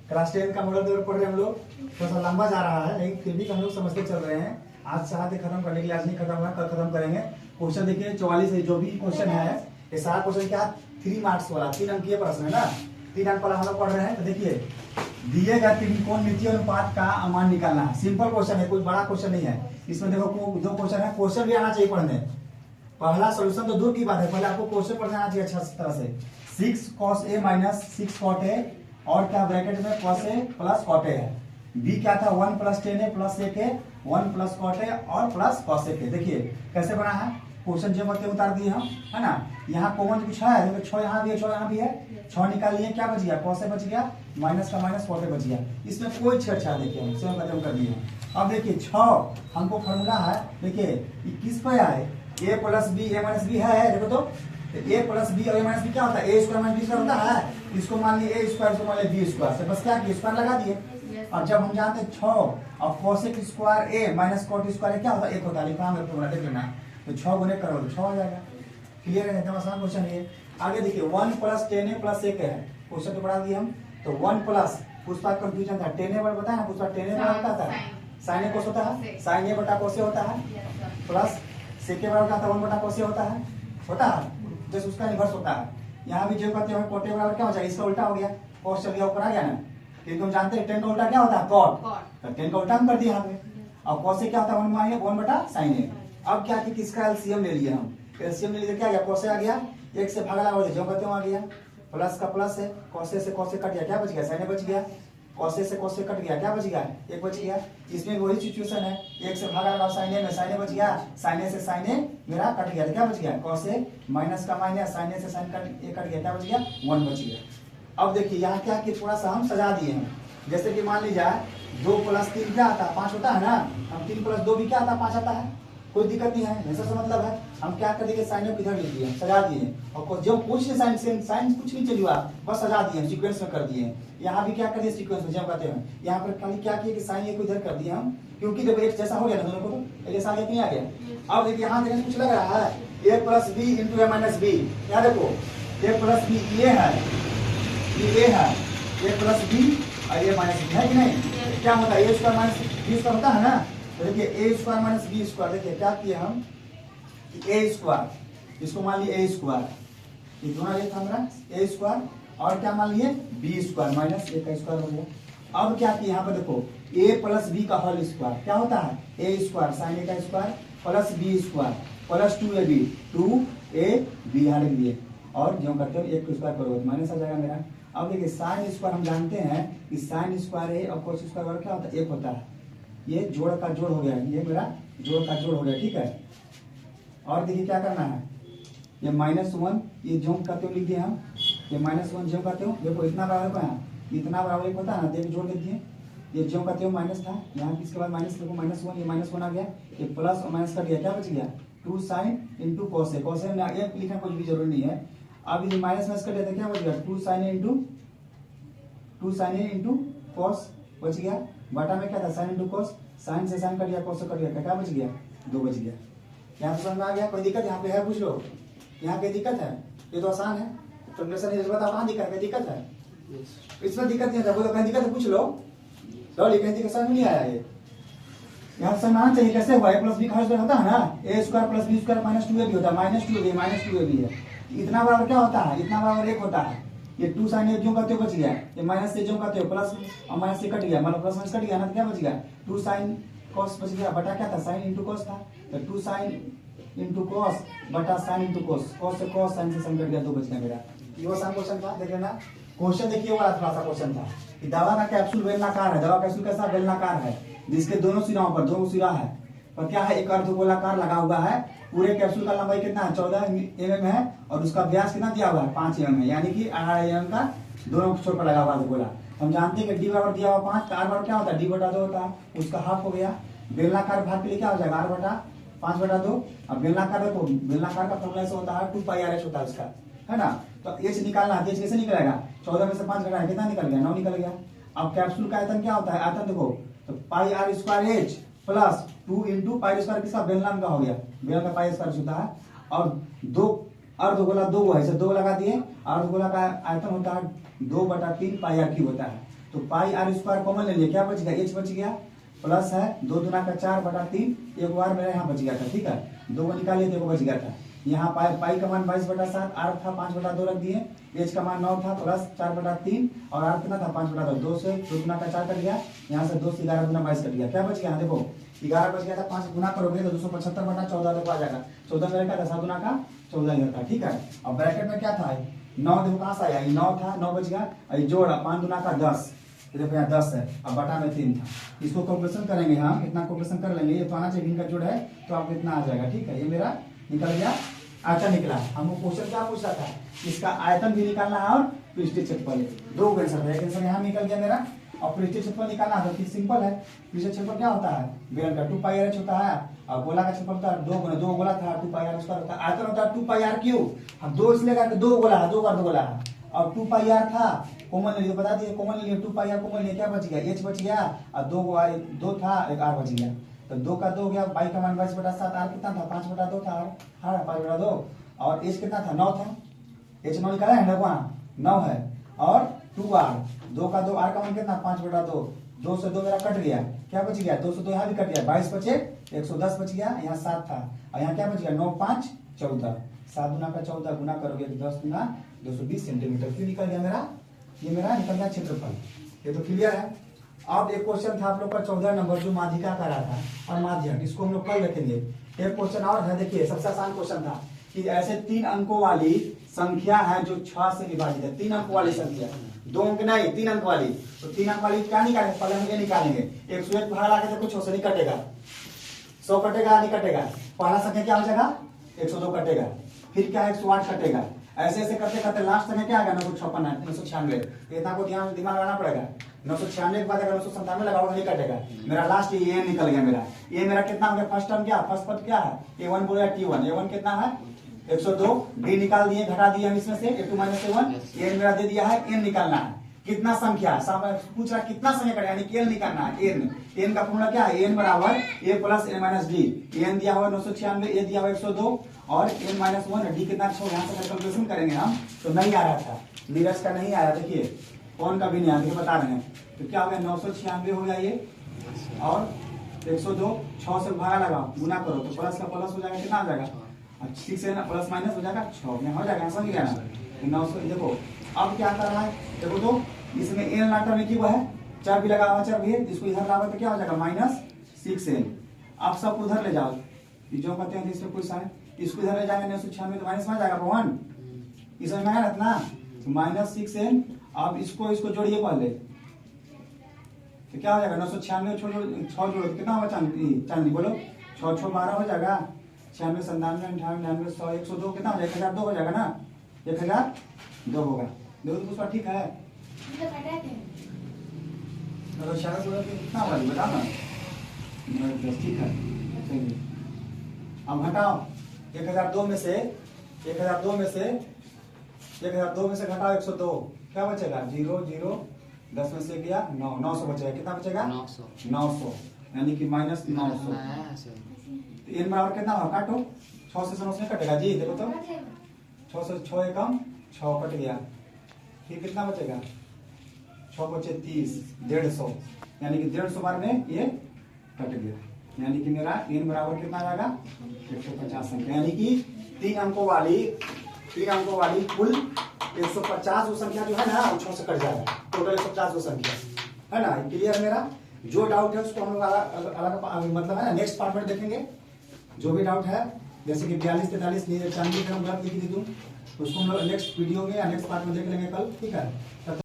Class 10 का model paper पढ़ रहे हैं हम लोग। थोड़ा सा लंबा जा रहा है लेकिन फिर भी हम लोग समझते चल रहे हैं। आज साथ ही खत्म करने के लिए, आज नहीं खत्म हुआ, कल खत्म करेंगे। क्वेश्चन देखिए 44 है, जो भी क्वेश्चन है ये सारा क्वेश्चन क्या 3 मार्क्स वाला 3 अंकीय प्रश्न है ना। 3 अंक वाला हम लोग पढ़ रहे हैं। तो देखिए दिए गए त्रिकोणमितीय अनुपात का मान निकालना है। सिंपल क्वेश्चन है, कोई बड़ा क्वेश्चन नहीं है। इसमें देखो 2 क्वेश्चन है, क्वेश्चन भी आना चाहिए पढ़ने। पहला सोल्यूशन तो दूर की बात है, पहले आपको क्वेश्चन पढ़ना आना चाहिए अच्छा तरह से। 6 cos a minus 6 cot a और क्या ब्रैकेट में cos a plus cot a है। b क्या था 1 plus 10a plus 1a 1 plus cot a और प्लस cos a। देखिए कैसे बना है क्वेश्चन, जो मत उतार दिए हम, है ना। यहाँ कॉमन कुछ है, 6 यहाँ भी है, 6 यहाँ भी है, 6 निकाल लिए, क्या बच गया cos a बच गया, माइनस का माइनस cot a बच गया। इसमें कोई छेड़छाड़ देखिए हम स्वयं खत्म कर दिए। अब देखिए 6 हमको फॉर्मूला है, देखिए किस पे आए a plus B a minus B है, देखो तो a प्लस बी और a माइनस बी क्या होता है, a square minus B square होता है। इसको मान लिए a स्क्वायर, इसको मान लिए बी स्क्वायर, से बस क्या किया स्क्वायर लगा दिए। और जब हम जानते हैं 6 और cosec square a minus cot square क्या होता है, 1 होता है। लिखा मेरे को देख लेना, तो 6 गुने करो तो 6 हो जाएगा। क्लियर है, एकदम आसान क्वेश्चन है। आगे देखिए 1 प्लस 10a प्लस 1 है, क्वेश्चन तो पढ़ा दिए हम। तो 1 प्लस पुष्पा कंफ्यूजन था, 10a बड़ा बताया ना, पुष्पा 10a बड़ा होता था, sin a cos होता है, sin a बटा cos a होता है, प्लस sec के बराबर क्या था 1 बटा cos a होता है, जैसे उसका रिवर्स होता है। यहाँ भी जो कहते हैं cot a बराबर क्या हो जाएगा, इसका उल्टा हो गया, cos चल गया ऊपर आ गया ना। क्योंकि हम जानते हैं 10 का उल्टा क्या होता है cot, तो 10 का उल्टा हम कर दिए यहाँ पे। अब cos a क्या होता है 1 बटा sin a। अब क्या कि किसका एलसीएम ले लिया हम, एलसीएम ले लिया, क्या गया cos a आ गया, 1 से भागा लगा जो कहते हैं आ गया, प्लस का प्लस है, cos a से cos a कट गया, क्या बच गया sin a बच गया, cos a से cos a कट गया, क्या बच गया 1 बच गया। इसमें वही सिचुएशन है, 1 से भागा लगा sin a में, sin a बच गया, sin a से sin a मेरा कट गया, क्या बच गया cos a माइनस का माइनस, sin a से sin a कट गया, क्या बच गया 1 बच गया। अब देखिए यहाँ क्या कि थोड़ा सा हम सजा दिए हैं, जैसे कि मान लीजिए 2 प्लस 3 क्या आता है 5 होता है ना, हम 3 प्लस 2 भी क्या आता है 5 आता है, कोई दिक्कत नहीं है। ऐसा से मतलब है हम क्या कर देंगे साइन को इधर लिख दिए, सजा दिए, और जो कुछ साइन से साइन कुछ नहीं चली हुआ, बस सजा दिए, सीक्वेंस में कर दिए। यहाँ भी क्या कर दिए सीक्वेंस में, जब कहते हैं यहाँ पर खाली क्या किए कि साइन को इधर कर दिए हम, क्योंकि देखो एक जैसा हो गया ना दोनों को, तो एक जैसा आगे नहीं आ गया। अब देखिए यहाँ देखने कुछ लग रहा है a plus B into A minus B, यहाँ देखो a प्लस बी ये है, ये है a प्लस बी और ये माइनस बी है कि नहीं, क्या होता है a square minus B square होता है ना। तो देखिए A square minus B square, देखिए क्या किए हम ए स्क्वायर, इसको मान लिए ए स्क्वायर, ये दोनों ये था हमारा ए स्क्वायर, और क्या मान लिए बी स्क्वायर माइनस ए का स्क्वायर हो गया। अब क्या किया यहाँ पर देखो a प्लस बी का होल स्क्वायर क्या होता है ए स्क्वायर साइन ए का square plus B square plus 2ab 2ab यहाँ लिख दिए, और जो करते हो 1 स्क्वायर करोगे तो माइनस आ जाएगा मेरा। अब देखिए साइन स्क्वायर हम जानते हैं कि साइन स्क्वायर है और कोस स्क्वायर क्या होता है 1 होता है, ये जोड़ का जोड़ हो गया, ये मेरा जोड़ का जोड़ हो गया, ठीक है। और देखिए क्या करना है, ये -1 ये जो करते हो लिख दिए हम, ये -1 जो करते हो देखो इतना बराबर है, इतना बराबर 1 होता है ना, देखिए जोड़ देते हैं, ये जो करते हो माइनस था यहाँ, इसके बाद माइनस देखो -1 ये -1 आ गया, ये प्लस और माइनस कर दिया, क्या बच गया 2 sin इंटू कॉस है, कॉस है एक लिखना कुछ भी जरूरी नहीं है। अब ये माइनस माइनस कर दिया क्या बच गया 2 sin इंटू कॉस बच गया, बटा में क्या था साइन इंटू कॉस, साइन से साइन कर दिया कॉस से कर दिया, क्या बच गया 2 बच गया। यहाँ समझ में आ गया, कोई दिक्कत यहाँ पे है पूछ लो, यहाँ कोई दिक्कत है, ये तो आसान है, ट्रांसलेशन नहीं बताओ कहाँ दिक्कत है, दिक्कत है इसमें दिक्कत नहीं है, बोलो कहीं दिक्कत है पूछ लो, कहीं दिक्कत समझ नहीं आया ये, यहाँ समझ आना चाहिए कैसे हुआ, a प्लस बी का होता है ना a square plus B square minus 2ab होता है, -2ab है, इतना बराबर क्या होता है, इतना बराबर 1 होता है, ये 2 sin a जो करते हो बच गया, ये माइनस से जो करते हो प्लस और माइनस से कट गया, मतलब प्लस माइनस कट गया ना, तो क्या बच गया 2 sin cos बच गया, बटा क्या था sin इंटू cos था, तो 2 sin इंटू cos बटा sin इंटू cos, cos से cos sin से sin कट गया, 2 बच गया मेरा। ये आसान क्वेश्चन था, देख लेना क्वेश्चन, देखिए वाला थोड़ा सा क्वेश्चन था कि दवा का कैप्सूल बेलनाकार है, दवा कैप्सूल कैसा बेलनाकार है, जिसके दोनों सिराओं पर 2 सिरा है, और क्या है एक अर्धगोलाकार लगा हुआ है, पूरे कैप्सूल का लंबाई कितना है 14 mm है, और उसका व्यास कितना दिया हुआ है 5 mm है, यानी कि 18 mm का दोनों छोर पर लगा हुआ है गोला। हम जानते हैं कि डी बराबर दिया हुआ 5, r बराबर क्या होता है d बटा 2 होता है, उसका हाफ हो गया, बेलनाकार भाग के लिए क्या हो जाएगा r बटा 5 बटा 2। अब बेलनाकार देखो, बेलनाकार का फॉर्मूला ऐसा होता है 2πr होता है उसका, है ना। तो h निकालना है, h कैसे निकलेगा 14 में से 5 घटाया कितना निकल गया 9 निकल गया। अब कैप्सूल का आयतन क्या होता है, आयतन देखो तो πr square h plus 2 into pi square किसका बेलनाम का हो गया, बेलन का पाई स्क्वायर होता है, और 2 अर्धगोला 2 है, इसे 2 लगा दिए, अर्धगोला का आयतन होता है 2/3 πr क्यूब होता है। तो पाई आर स्क्वायर कॉमन ले लिया, क्या बच गया, एच बच गया, प्लस है 2 दूना का 4 बटा 3, एक बार मेरा यहाँ बच गया था, ठीक है, 2 को निकाले तो बच गया था। यहाँ पाई का मान 22/7, आर था 5/2 रख दिए, एच का मान 9 था, प्लस 4/3 और आर कितना था 5/2, 2 से 2 दूना का 4 कट गया, यहाँ से 2 से 11 दूना 22 कट गया, क्या बच गया, देखो 11 बच गया था, 5 गुना करोगे तो 275/14 देखो आ जाएगा, 14 मेरे क्या था 7 दूना का 14 इधर था, ठीक है। अब ब्रैकेट में क्या था 9, देखो कहाँ से आया, 9 था, 9 बच गया, जोड़ा 5 दूना का 10, देखो यहाँ 10 है, अब बटा में 3 था, इसको कैलकुलेशन करेंगे हम, इतना कैलकुलेशन कर लेंगे, ये तो आना चाहिए, इनका जोड़ है तो आपको इतना आ जाएगा, ठीक है, ये मेरा निकल गया, आयतन निकला। हमको क्वेश्चन क्या पूछ रहा था, इसका आयतन भी निकालना है और पृष्ठीय क्षेत्रफल, 2 आंसर है, एक आंसर यहाँ निकल गया मेरा, और पृष्ठीय क्षेत्रफल निकालना है तो सिंपल है, पृष्ठीय क्षेत्रफल क्या होता है, बेलन का 2πr होता है, और गोला का क्षेत्रफल होता है 2 गोला था 2πr स्क्वायर होता है, आयतन होता है 2πr क्यूब, हम 2 इसलिए करके 2 गोला है, 2 बार 2 गोला है, और 2πr था कॉमन ले लिया, बता दिए कॉमन ले लिया, 2πr कॉमन लिया, क्या बच गया, h बच गया, और 2 था, एक r बच गया, तो 2 का 2 गया, पाई का मान 22/7, आर कितना था 5/2 था, हाँ 5/2, और h कितना था 9 था, h 9 निकाला है ना, वहाँ 9 है, और 2r, 2 का 2, r का मान कितना 5/2, 2 से 2 मेरा कट गया, क्या बच गया, 2 से 2 यहाँ भी कट गया, 22 बचे, 110 बच गया, यहाँ 7 था, और यहाँ क्या बच गया 9 5 14, 7 दूना का 14 गुना करोगे तो 10 दूना 220 सेंटीमीटर, क्यों निकल गया मेरा, ये मेरा निकल गया क्षेत्रफल, ये तो क्लियर है। अब एक क्वेश्चन था आप लोग का 14 नंबर जो माध्यिका का रहा था, और माध्यक, इसको हम लोग कल रखेंगे। एक क्वेश्चन और है, देखिए सबसे आसान क्वेश्चन था कि ऐसे 3 अंकों वाली संख्या है जो 6 से विभाजित है, 3 अंक वाली संख्या, 2 अंक नहीं 3 अंक वाली, तो 3 अंक वाली क्या निकालेंगे, पहले हम ये निकालेंगे, 101 भाग ला के देखो 6 से नहीं कटेगा, 100 कटेगा नहीं कटेगा, पहला संख्या क्या हो जाएगा 102 कटेगा, फिर क्या 108 कटेगा, ऐसे ऐसे करते करते लास्ट संख्या क्या आ गया 996, इतना को दिमाग लगाना पड़ेगा, 996 के बाद अगर 997 लगाओगे नहीं कटेगा, मेरा लास्ट ये निकल गया, मेरा कितना हो गया, फर्स्ट टर्म क्या, फर्स्ट पद क्या है, a1 बोला t1, a1 कितना है 102, d निकाल दिए, घटा दिए हम इसमें से, a2 - a1, n मेरा दे दिया है, n निकालना है, कितना संख्या पूछ रहा कितना संख्या करें, यानी n निकालना है, n का फॉर्मूला क्या है, n बराबर a + a - d, n दिया हुआ 996, a दिया हुआ 102, और n - 1 d कितना, यहाँ से कैलकुलेशन करेंगे हम, तो नहीं आ रहा था, नीरज का नहीं आया, देखिए कौन का भी नहीं आया, देखिए बता रहे हैं, तो क्या हो गया 996 हो गया ये, और 102, 6 से भागा लगाओ, गुना करो तो प्लस का प्लस हो जाएगा, कितना आ जाएगा 6 से ना प्लस माइनस हो जाएगा 6, यहाँ हो जाएगा, समझ गया ना, 900, देखो अब क्या कर रहा है, देखो तो इसमें n लाटा में क्यों है, 4 भी लगा हुआ, 4 भी है, इसको इधर लाओ तो क्या हो जाएगा -6n, आप सब उधर ले जाओ, जो कहते हैं इसमें कुछ है, इसको इधर ले जाएंगे 996 तो माइनस में आ जाएगा 1, इसमें में आया ना, तो -6n, अब इसको जोड़िए पहले, तो क्या हो जाएगा 996 6 जोड़ो कितना होगा, चांदी बोलो, 6 6 12 हो जाएगा, 96 97 98 100 102 कितना हो जाएगा, 1002 हो जाएगा ना, 1002 होगा, देखो तो उसका ठीक है, कितना होगा बताओ ना, ठीक है, अब हटाओ 1002 में से घटाओ 102, क्या बचेगा 0 0, 10 में से गया 9, 900 बचेगा, कितना बचेगा 900, यानी कि -900, n बराबर कितना होगा, काटो 6 से 900 कटेगा जी, देखो तो 6 से 6 एकम 6 कट गया, फिर कितना बचेगा 6 बचे 30, 150, यानी कि 150 बार में ये कट गया, यानी कि मेरा n बराबर कितना आ जाएगा 150 संख्या, यानी कि 3 अंकों वाली कुल 150 वो संख्या जो है ना, वो 6 से कट जाएगा, टोटल 150 वो संख्या है ना, क्लियर मेरा। जो डाउट है उसको हम लोग अलग मतलब है ना नेक्स्ट पार्ट में देखेंगे, जो भी डाउट है, जैसे कि 42 43 चांदी का गलत लिख दी तुम, उसको हम लोग नेक्स्ट वीडियो में या नेक्स्ट पार्ट में देख लेंगे कल, ठीक है।